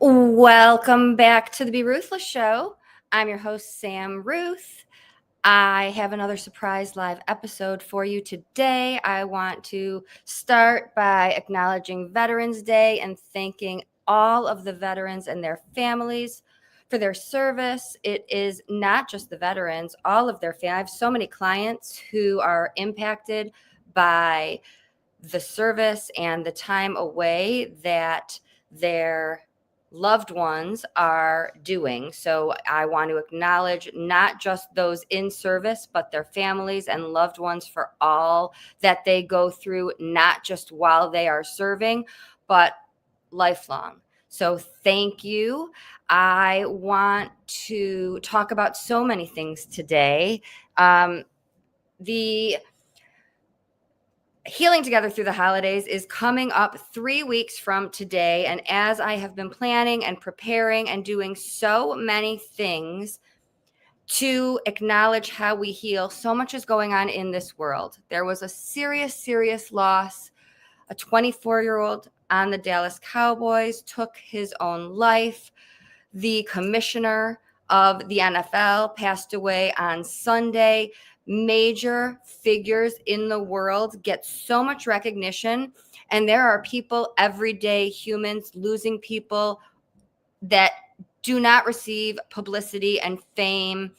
Welcome back to the Be Ruthless show. I'm your host, Sam Ruth. I have another surprise live episode for you today. I want to start by acknowledging Veterans Day and thanking all of the veterans and their families for their service. It is not just the veterans, all of their families. I have so many clients who are impacted by the service and the time away that their loved ones are doing. So I want to acknowledge not just those in service, but their families and loved ones for all that they go through, not just while they are serving, but lifelong. So thank you. I want to talk about so many things today. The Healing Together Through the Holidays is coming up 3 weeks from today. And as I have been planning and preparing and doing so many things to acknowledge how we heal, so much is going on in this world. There was a serious loss. A 24-year-old on the Dallas Cowboys took his own life. The commissioner of the NFL passed away on Sunday. Major figures in the world get so much recognition, and there are people, everyday humans, losing people that do not receive publicity and fame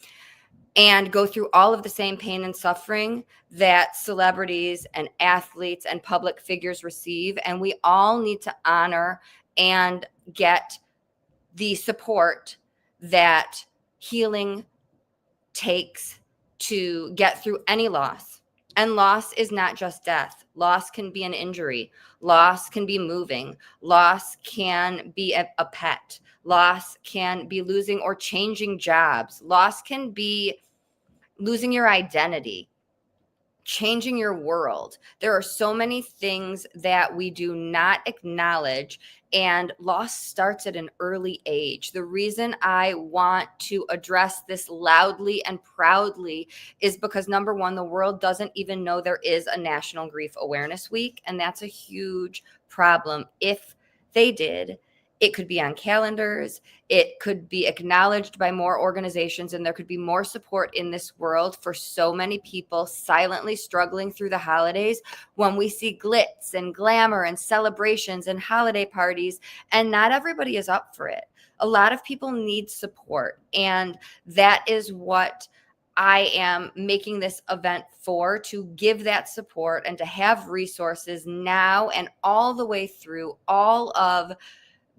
and go through all of the same pain and suffering that celebrities and athletes and public figures receive. And we all need to honor and get the support that healing takes to get through any loss. And loss is not just death. Loss can be an injury. Loss can be moving. Loss can be a pet. Loss can be losing or changing jobs. Loss can be losing your identity, changing your world. There are so many things that we do not acknowledge, and loss starts at an early age. The reason I want to address this loudly and proudly is because, number one, the world doesn't even know there is a National Grief Awareness Week, and that's a huge problem. If they did, it could be on calendars. It could be acknowledged by more organizations, and there could be more support in this world for so many people silently struggling through the holidays when we see glitz and glamour and celebrations and holiday parties, and not everybody is up for it. A lot of people need support, and that is what I am making this event for, to give that support and to have resources now and all the way through all of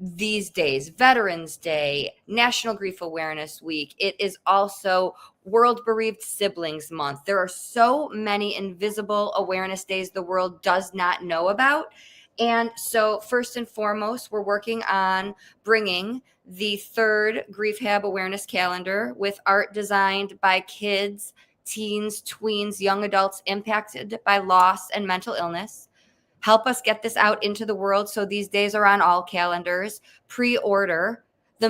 these days. Veterans Day, National Grief Awareness Week. It is also World Bereaved Siblings Month. There are so many invisible awareness days the world does not know about. And so first and foremost, we're working on bringing the third Grief Hab Awareness Calendar with art designed by kids, teens, tweens, young adults impacted by loss and mental illness. Help us get this out into the world so these days are on all calendars. Pre-order the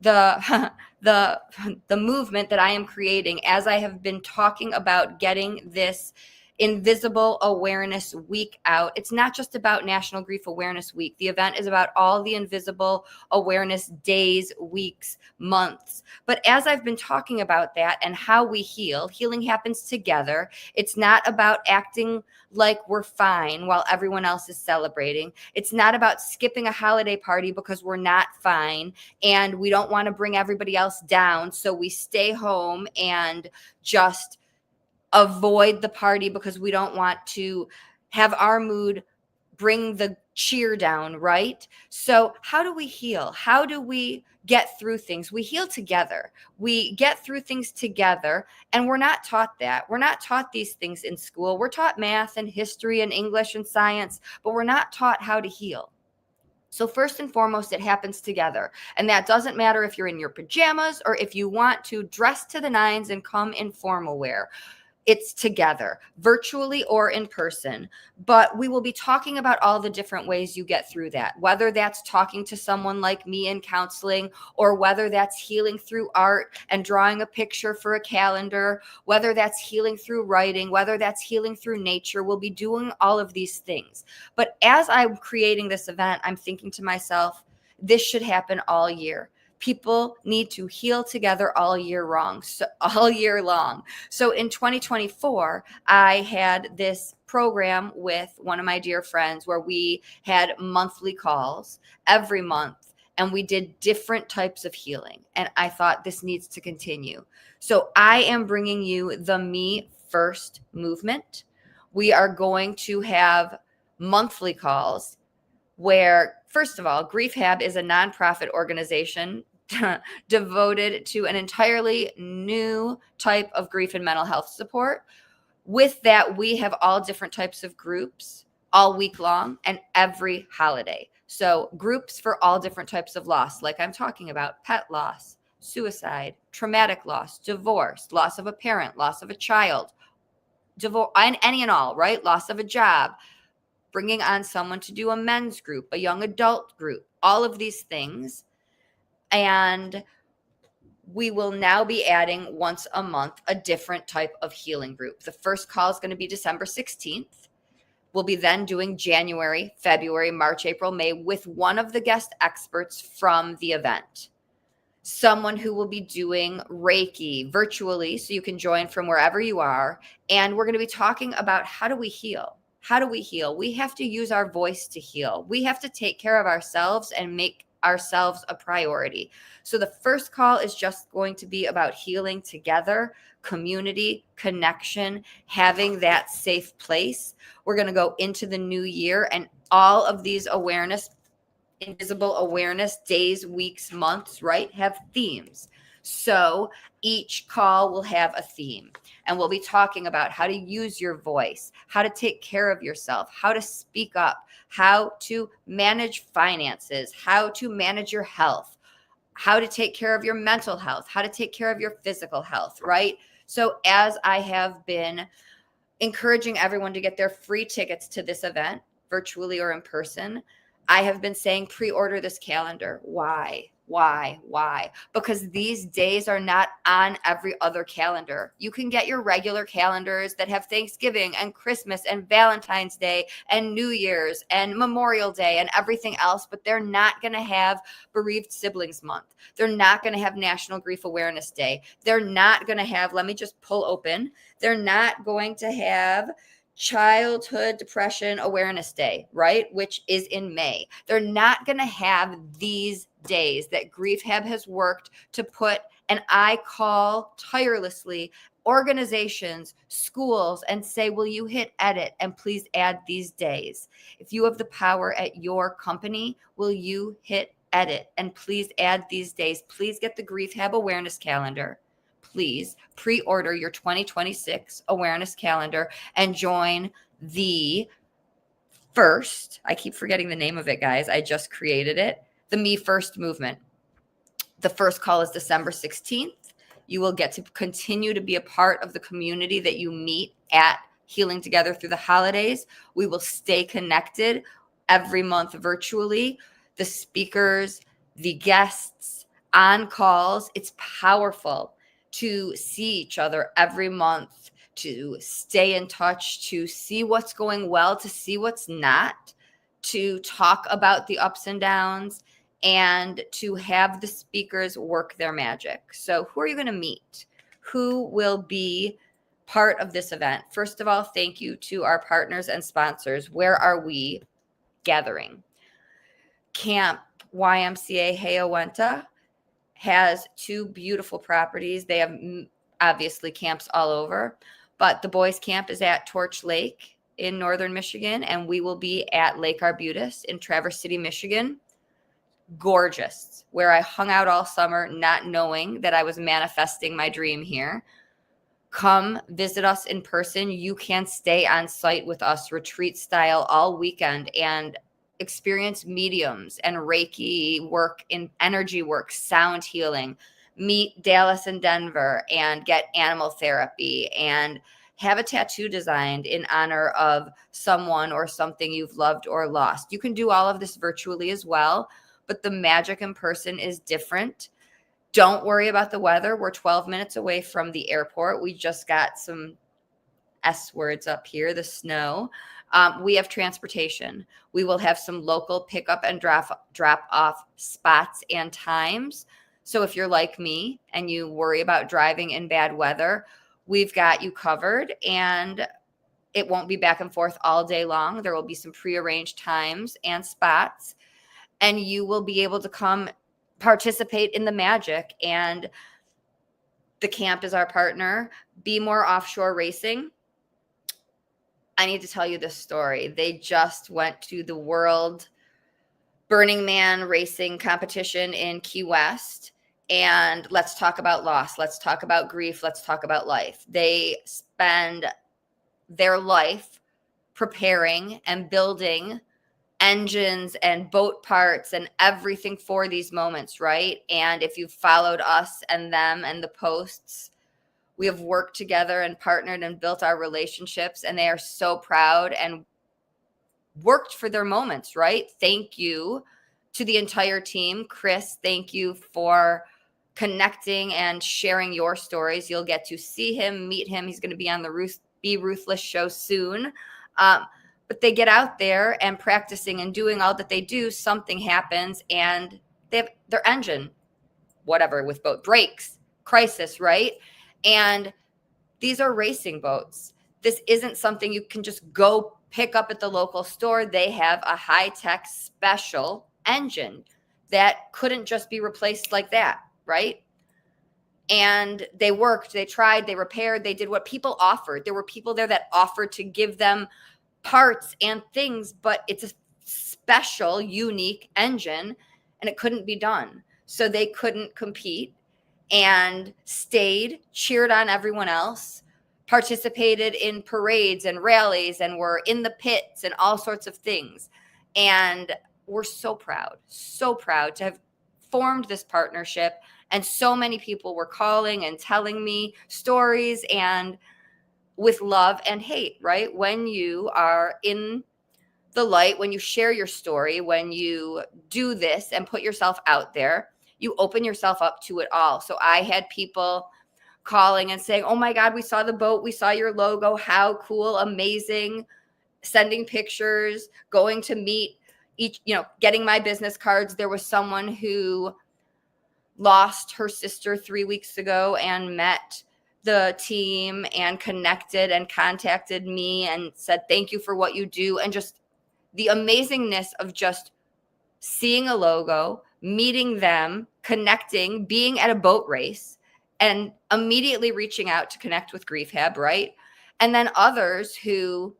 the movement that I am creating as I have been talking about getting this Invisible Awareness Week out. It's not just about National Grief Awareness Week. The event is about all the invisible awareness days, weeks, months. But as I've been talking about that and how we heal, healing happens together. It's not about acting like we're fine while everyone else is celebrating. It's not about skipping a holiday party because we're not fine and we don't want to bring everybody else down, so we stay home and just avoid the party because we don't want to have our mood bring the cheer down, right? So how do we heal? How do we get through things? We heal together. We get through things together, and we're not taught that. We're not taught these things in school. We're taught math and history and English and science, but we're not taught how to heal. So first and foremost, it happens together. And that doesn't matter if you're in your pajamas or if you want to dress to the nines and come in formal wear. It's together, virtually or in person. But we will be talking about all the different ways you get through that, whether that's talking to someone like me in counseling, or whether that's healing through art and drawing a picture for a calendar, whether that's healing through writing, whether that's healing through nature. We'll be doing all of these things. But as I'm creating this event, I'm thinking to myself, This should happen all year. People need to heal together all year long. So in 2024, I had this program with one of my dear friends where we had monthly calls every month, and we did different types of healing. And I thought this needs to continue. So I am bringing you the Me First movement. We are going to have monthly calls where, first of all, Grief Hab is a nonprofit organization devoted to an entirely new type of grief and mental health support. With that, we have all different types of groups all week long and every holiday. So groups for all different types of loss, like I'm talking about: pet loss, suicide, traumatic loss, divorce, loss of a parent, loss of a child, divorce, and any and all, right? Loss of a job, bringing on someone to do a men's group, a young adult group, all of these things. And we will now be adding once a month a different type of healing group. The first call is going to be December 16th. We'll be then doing January, February, March, April, May with one of the guest experts from the event. Someone who will be doing Reiki virtually, so you can join from wherever you are. And we're going to be talking about how do we heal? How do we heal? We have to use our voice to heal. We have to take care of ourselves and make ourselves a priority. So the first call is just going to be about healing together, community, connection, having that safe place. We're going to go into the new year, and all of these invisible awareness days, weeks, months, right, have themes. So each call will have a theme, and we'll be talking about how to use your voice, how to take care of yourself, how to speak up, how to manage finances, how to manage your health, how to take care of your mental health, how to take care of your physical health, right? So as I have been encouraging everyone to get their free tickets to this event, virtually or in person, I have been saying pre-order this calendar. Why? Because these days are not on every other calendar. You can get your regular calendars that have Thanksgiving and Christmas and Valentine's Day and New Year's and Memorial Day and everything else, but they're not going to have Bereaved Siblings Month. They're not going to have National Grief Awareness Day. They're not going to have, let me just pull open, they're not going to have Childhood Depression Awareness Day, right? Which is in May. They're not going to have these days that Grief Hab has worked to put, and I call tirelessly organizations, schools, and say, will you hit edit and please add these days? If you have the power at your company, will you hit edit and please add these days? Please get the Grief Hab awareness calendar. Please pre-order your 2026 awareness calendar and join the first, I keep forgetting the name of it, guys. I just created it. The Me First movement. The first call is December 16th. You will get to continue to be a part of the community that you meet at Healing Together Through the Holidays. We will stay connected every month virtually. The speakers, the guests, on calls. It's powerful to see each other every month, to stay in touch, to see what's going well, to see what's not, to talk about the ups and downs, and to have the speakers work their magic. So who are you going to meet? Who will be part of this event? First of all, thank you to our partners and sponsors. Where are we gathering? Camp YMCA Hayawenta has two beautiful properties. They have obviously camps all over, but the boys' camp is at Torch Lake in northern Michigan, and we will be at Lake Arbutus in Traverse City, Michigan. Gorgeous, where I hung out all summer not knowing that I was manifesting my dream here. Come visit us in person. You can stay on site with us, retreat style, all weekend, and experience mediums and Reiki work, in energy work, sound healing, meet Dallas and Denver, and get animal therapy, and have a tattoo designed in honor of someone or something you've loved or lost. You can do all of this virtually as well, but the magic in person is different. Don't worry about the weather. We're 12 minutes away from the airport. We just got some S words up here, the snow. We have transportation. We will have some local pickup and drop off spots and times. So if you're like me and you worry about driving in bad weather, we've got you covered, and it won't be back and forth all day long. There will be some prearranged times and spots, and you will be able to come participate in the magic. And the camp is our partner, Be More Offshore Racing. I need to tell you this story. They just went to the World Burning Man racing competition in Key West. And let's talk about loss. Let's talk about grief. Let's talk about life. They spend their life preparing and building engines and boat parts and everything for these moments, right? And if you've followed us and them and the posts, we have worked together and partnered and built our relationships, and they are so proud and worked for their moments, right? Thank you to the entire team. Chris, thank you for connecting and sharing your stories. You'll get to see him, meet him. He's going to be on the Be Ruthless show soon. But they get out there and practicing and doing all that they do. Something happens and they have their engine, whatever, with boat breaks, crisis, right? And these are racing boats. This isn't something you can just go pick up at the local store. They have a high-tech special engine that couldn't just be replaced like that, right? And they worked, they tried, they repaired, they did what people offered. There were people there that offered to give them parts and things, but it's a special, unique engine, and it couldn't be done. So they couldn't compete, and stayed, cheered on everyone else, participated in parades and rallies, and were in the pits and all sorts of things. And we're so proud to have formed this partnership. And so many people were calling and telling me stories, and with love and hate, right? When you are in the light, when you share your story, when you do this and put yourself out there, you open yourself up to it all. So I had people calling and saying, oh my God, we saw the boat. We saw your logo. How cool, amazing. Sending pictures, going to meet each, getting my business cards. There was someone who lost her sister 3 weeks ago and met the team and connected and contacted me and said, thank you for what you do. And just the amazingness of just seeing a logo, meeting them, connecting, being at a boat race, and immediately reaching out to connect with Grief Hab, right? And then others who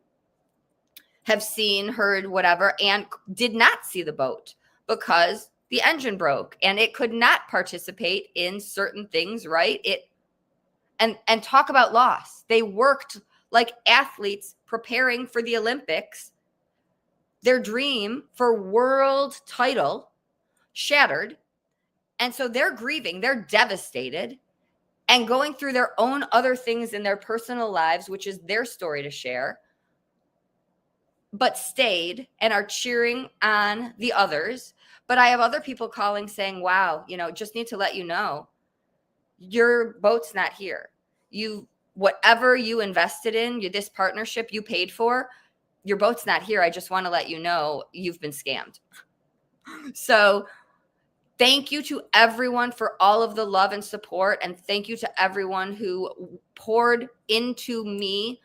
have seen, heard, whatever, and did not see the boat because the engine broke and it could not participate in certain things, right? And talk about loss. They worked like athletes preparing for the Olympics. Their dream for world title shattered. And so they're grieving, they're devastated, and going through their own other things in their personal lives, which is their story to share, but stayed and are cheering on the others. But I have other people calling saying, wow, just need to let you know, your boat's not here. Whatever you invested in, this partnership you paid for, your boat's not here. I just want to let you know you've been scammed. So thank you to everyone for all of the love and support. And thank you to everyone who poured into me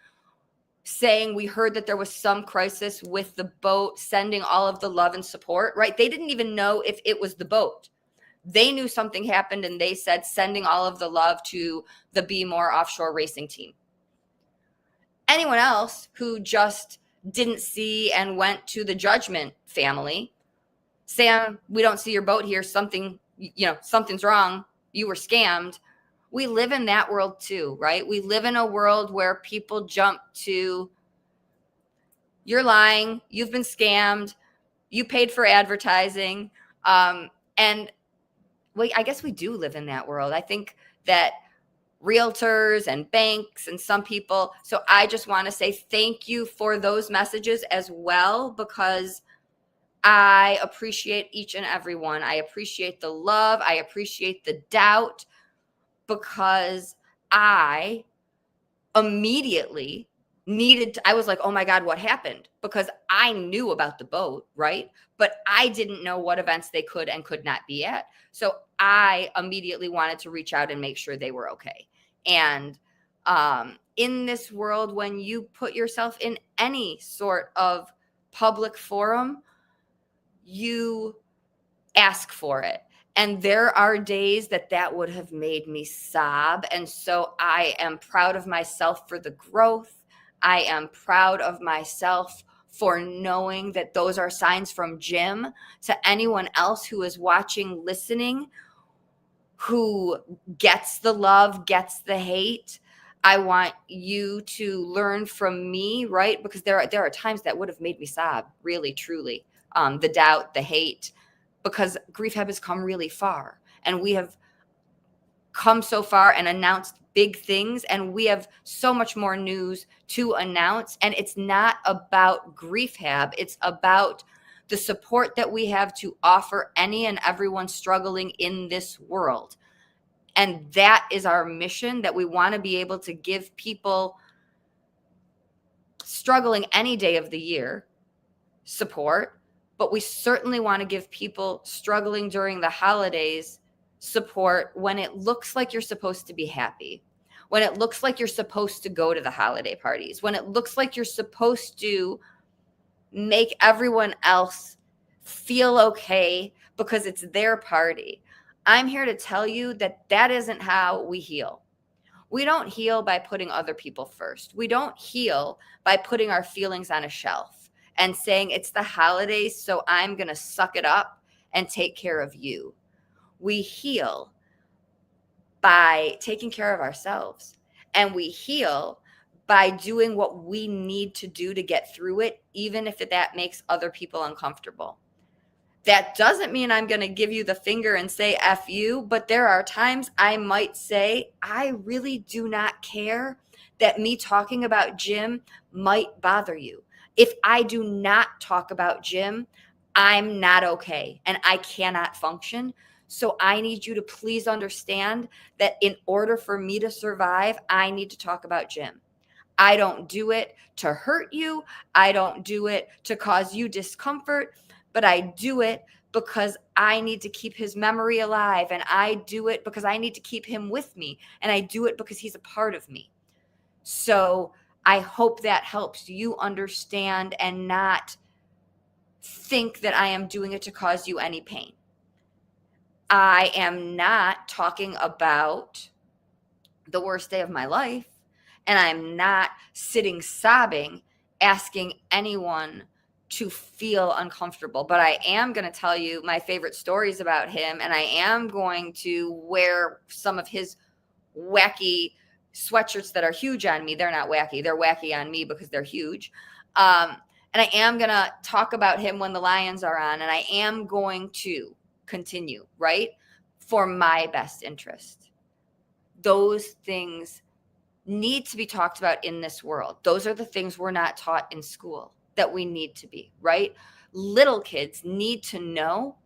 saying, we heard that there was some crisis with the boat, sending all of the love and support, right? They didn't even know if it was the boat. They knew something happened, and they said, sending all of the love to the Be More Offshore Racing team. Anyone else who just didn't see and went to the judgment family, Sam, we don't see your boat here. Something's wrong. You were scammed. We live in that world too, right? We live in a world where people jump to, you're lying, you've been scammed, you paid for advertising. And I guess we do live in that world. I think that realtors and banks and some people. So I just want to say thank you for those messages as well, because I appreciate each and every one. I appreciate the love. I appreciate the doubt, because I immediately I was like, oh my God, what happened? Because I knew about the boat, right? But I didn't know what events they could and could not be at. So I immediately wanted to reach out and make sure they were okay. And in this world, when you put yourself in any sort of public forum, you ask for it. And there are days that would have made me sob. And so I am proud of myself for the growth. I am proud of myself for knowing that those are signs from Jim. To anyone else who is watching, listening, who gets the love, gets the hate, I want you to learn from me, right? Because there are times that would have made me sob, really, truly. The doubt, the hate, because Grief Hub has come really far, and we have come so far and announced big things, and we have so much more news to announce. And it's not about Grief Hab, it's about the support that we have to offer any and everyone struggling in this world. And that is our mission, that we want to be able to give people struggling any day of the year support, but we certainly want to give people struggling during the holidays support when it looks like you're supposed to be happy, when it looks like you're supposed to go to the holiday parties, when it looks like you're supposed to make everyone else feel okay because it's their party. I'm here to tell you that isn't how we heal. We don't heal by putting other people first. We don't heal by putting our feelings on a shelf and saying it's the holidays, so I'm going to suck it up and take care of you. We heal by taking care of ourselves, and we heal by doing what we need to do to get through it, even if that makes other people uncomfortable. That doesn't mean I'm going to give you the finger and say F you, but there are times I might say, I really do not care that me talking about Jim might bother you. If I do not talk about Jim, I'm not okay and I cannot function. So I need you to please understand that in order for me to survive, I need to talk about Jim. I don't do it to hurt you. I don't do it to cause you discomfort, but I do it because I need to keep his memory alive. And I do it because I need to keep him with me. And I do it because he's a part of me. So I hope that helps you understand and not think that I am doing it to cause you any pain. I am not talking about the worst day of my life, and I'm not sitting sobbing, asking anyone to feel uncomfortable. But I am going to tell you my favorite stories about him, and I am going to wear some of his wacky sweatshirts that are huge on me. They're not wacky. They're wacky on me because they're huge. And I am going to talk about him when the Lions are on, and I am going to continue, right, for my best interest. Those things need to be talked about in this world. Those are the things we're not taught in school that we need to be, right? Little kids need to know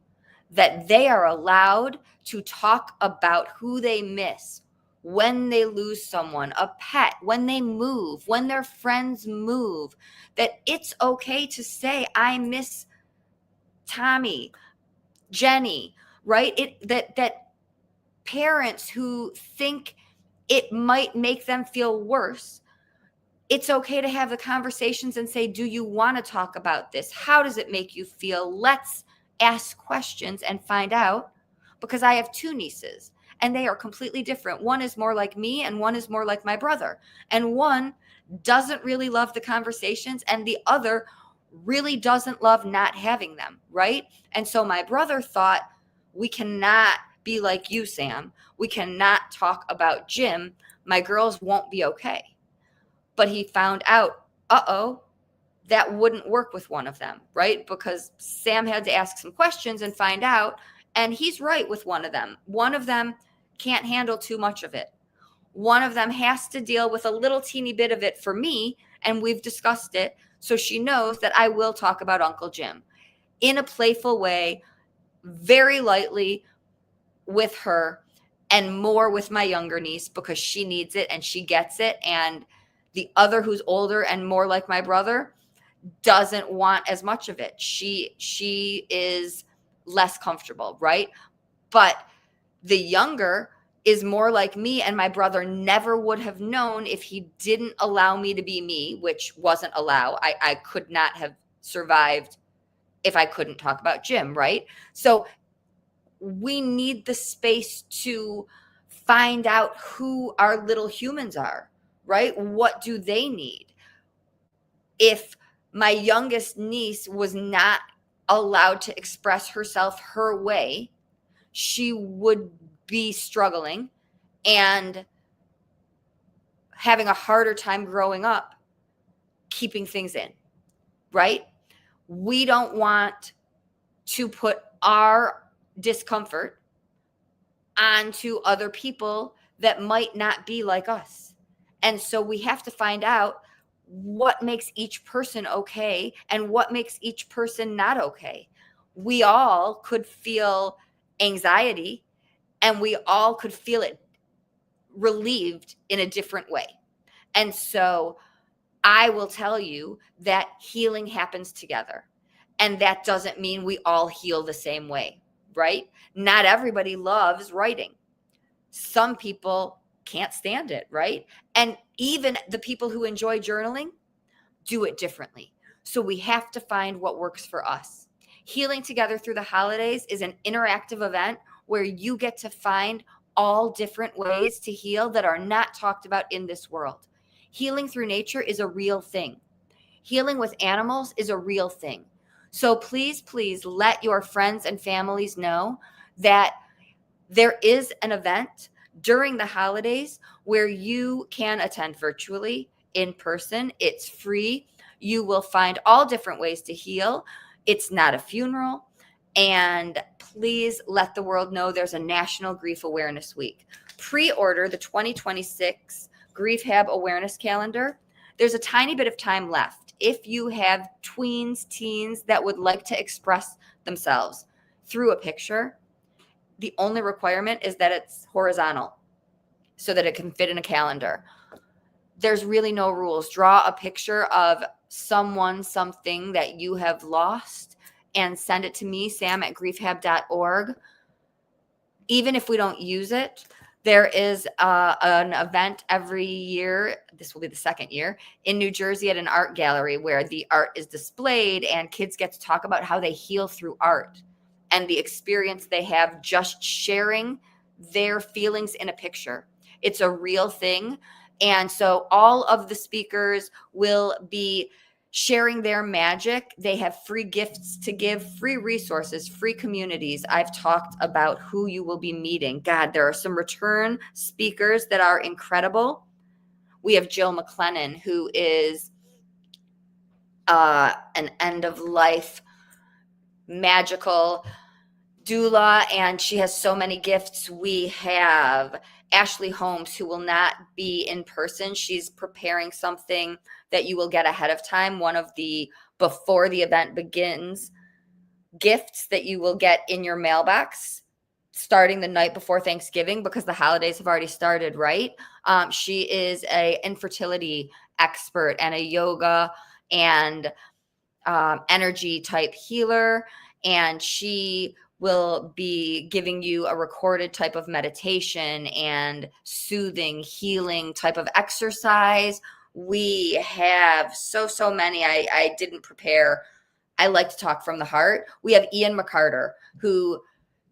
that they are allowed to talk about who they miss when they lose someone, a pet, when they move, when their friends move, that it's okay to say, I miss Tommy, Jenny, right? That parents who think it might make them feel worse, it's okay to have the conversations and say, do you want to talk about this? How does it make you feel? Let's ask questions and find out, because I have two nieces and they are completely different. One is more like me and one is more like my brother. And one doesn't really love the conversations and the other really doesn't love not having them, right? And so my brother thought, we cannot be like you, Sam. We cannot talk about Jim. My girls won't be okay. But he found out, that wouldn't work with one of them, right? Because Sam had to ask some questions and find out, and he's right with one of them. One of them can't handle too much of it. One of them has to deal with a little teeny bit of it for me, and we've discussed it, so she knows that I will talk about Uncle Jim in a playful way, very lightly with her, and more with my younger niece because she needs it and she gets it. And The other, who's older and more like my brother, doesn't want as much of it. She is less comfortable, right? But the younger is more like me, and my brother never would have known if he didn't allow me to be me, which wasn't allow. I could not have survived if I couldn't talk about Jim, right? So we need the space to find out who our little humans are, right? What do they need? If my youngest niece was not allowed to express herself her way, she would be struggling and having a harder time growing up, keeping things in, right? We don't want to put our discomfort onto other people that might not be like us. And so we have to find out what makes each person okay and what makes each person not okay. We all could feel anxiety, and we all could feel it relieved in a different way. And so I will tell you that healing happens together. And that doesn't mean we all heal the same way, right? Not everybody loves writing. Some people can't stand it, right? And even the people who enjoy journaling do it differently. So we have to find what works for us. Healing Together Through the Holidays is an interactive event where you get to find all different ways to heal that are not talked about in this world. Healing through nature is a real thing. Healing with animals is a real thing. So please, please let your friends and families know that there is an event during the holidays where you can attend virtually, in person. It's free. You will find all different ways to heal. It's not a funeral. And please let the world know there's a National Grief Awareness Week. Pre-order the 2026 Grief Hab Awareness Calendar. There's a tiny bit of time left. If you have tweens, teens that would like to express themselves through a picture, the only requirement is that it's horizontal so that it can fit in a calendar. There's really no rules. Draw a picture of someone, something that you have lost, and send it to me, sam@griefhab.org. Even if we don't use it, there is an event every year. This will be the second year in New Jersey at an art gallery where the art is displayed and kids get to talk about how they heal through art and the experience they have just sharing their feelings in a picture. It's a real thing. And so all of the speakers will be sharing their magic. They have free gifts to give, free resources, free communities. I've talked about who you will be meeting. God, there are some return speakers that are incredible. We have Jill McLennan, who is an end-of-life magical doula, and she has so many gifts. We have Ashley Holmes, who will not be in person. She's preparing something that you will get ahead of time. One of the, before the event begins, gifts that you will get in your mailbox starting the night before Thanksgiving, because the holidays have already started, right? She is a infertility expert and a yoga and energy type healer, and she will be giving you a recorded type of meditation and soothing, healing type of exercise. We have so many. I didn't prepare. I like to talk from the heart. We have Ian McCarter, who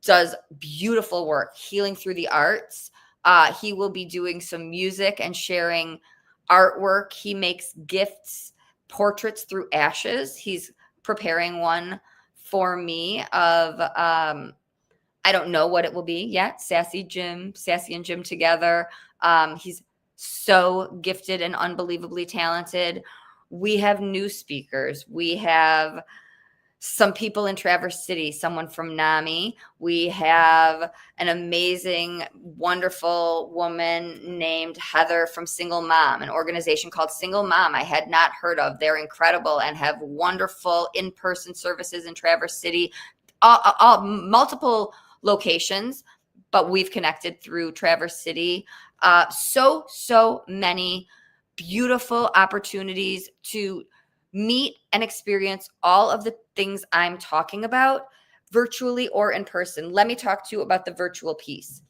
does beautiful work healing through the arts. He will be doing some music and sharing artwork. He makes gifts, portraits through ashes. He's preparing one for me of I don't know what it will be yet. Sassy and Jim together. He's so gifted and unbelievably talented. We have new speakers. We have some people in Traverse City, someone from NAMI. We have an amazing, wonderful woman named Heather from Single Mom, an organization called Single Mom I had not heard of. They're incredible and have wonderful in-person services in Traverse City, all multiple locations, but we've connected through Traverse City. So many beautiful opportunities to meet and experience all of the things I'm talking about virtually or in person. Let me talk to you about the virtual piece.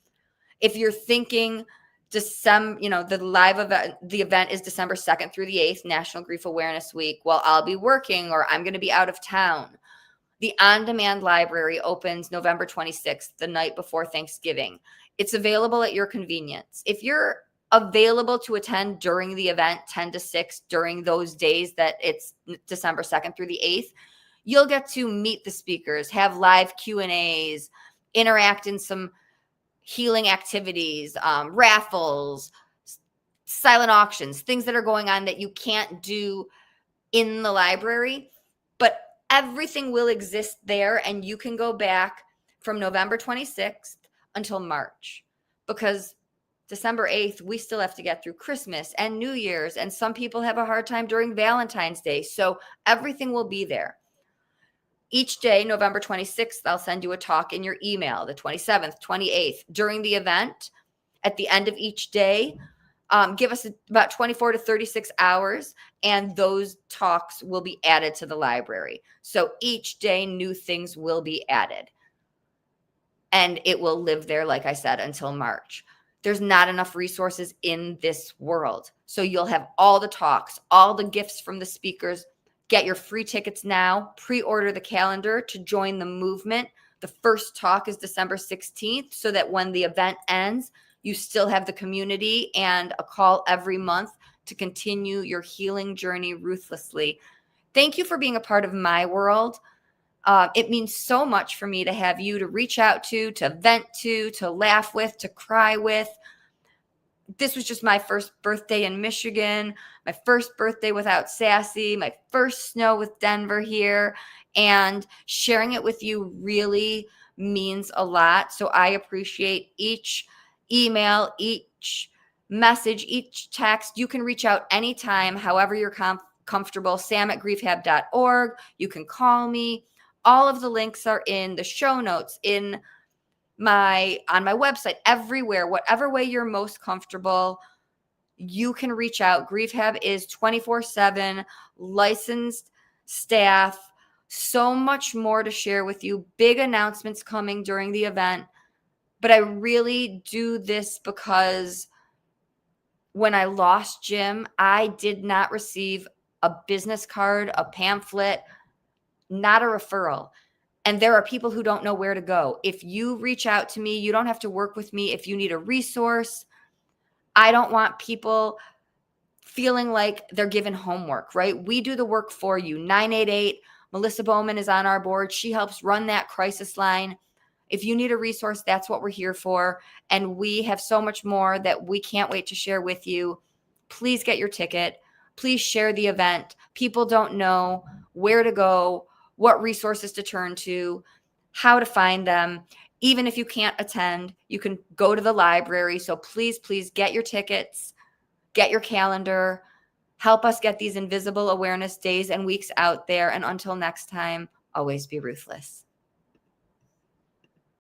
If you're thinking December, the event is December 2nd through the 8th, National Grief Awareness Week. Well, I'll be working or I'm going to be out of town. The on-demand library opens November 26th, the night before Thanksgiving. It's available at your convenience. If you're available to attend during the event 10 to 6 during those days that it's December 2nd through the 8th, you'll get to meet the speakers, have live Q&As, interact in some healing activities, raffles, silent auctions, things that are going on that you can't do in the library, but everything will exist there, and you can go back from November 26th until March, because December 8th, we still have to get through Christmas and New Year's, and some people have a hard time during Valentine's Day. So everything will be there. Each day, November 26th, I'll send you a talk in your email, the 27th, 28th. During the event, at the end of each day, give us about 24 to 36 hours, and those talks will be added to the library. So each day, new things will be added. And it will live there, like I said, until March. There's not enough resources in this world. So you'll have all the talks, all the gifts from the speakers. Get your free tickets now. Pre-order the calendar to join the movement. The first talk is December 16th, so that when the event ends, you still have the community and a call every month to continue your healing journey ruthlessly. Thank you for being a part of my world. It means so much for me to have you to reach out to vent to laugh with, to cry with. This was just my first birthday in Michigan, my first birthday without Sassy, my first snow with Denver here, and sharing it with you really means a lot. So I appreciate each email, each message, each text. You can reach out anytime, however you're comfortable. sam@griefhab.org. You can call me. All of the links are in the show notes, on my website, everywhere. Whatever way you're most comfortable, you can reach out. GriefHab is 24/7, licensed staff, so much more to share with you. Big announcements coming during the event. But I really do this because when I lost Jim, I did not receive a business card, a pamphlet, not a referral. And there are people who don't know where to go. If you reach out to me, you don't have to work with me. If you need a resource, I don't want people feeling like they're given homework, right? We do the work for you. 988, Melissa Bowman is on our board. She helps run that crisis line. If you need a resource, that's what we're here for. And we have so much more that we can't wait to share with you. Please get your ticket. Please share the event. People don't know where to go, what resources to turn to, how to find them. Even if you can't attend, you can go to the library. So please, please get your tickets, get your calendar, help us get these invisible awareness days and weeks out there. And until next time, always be ruthless.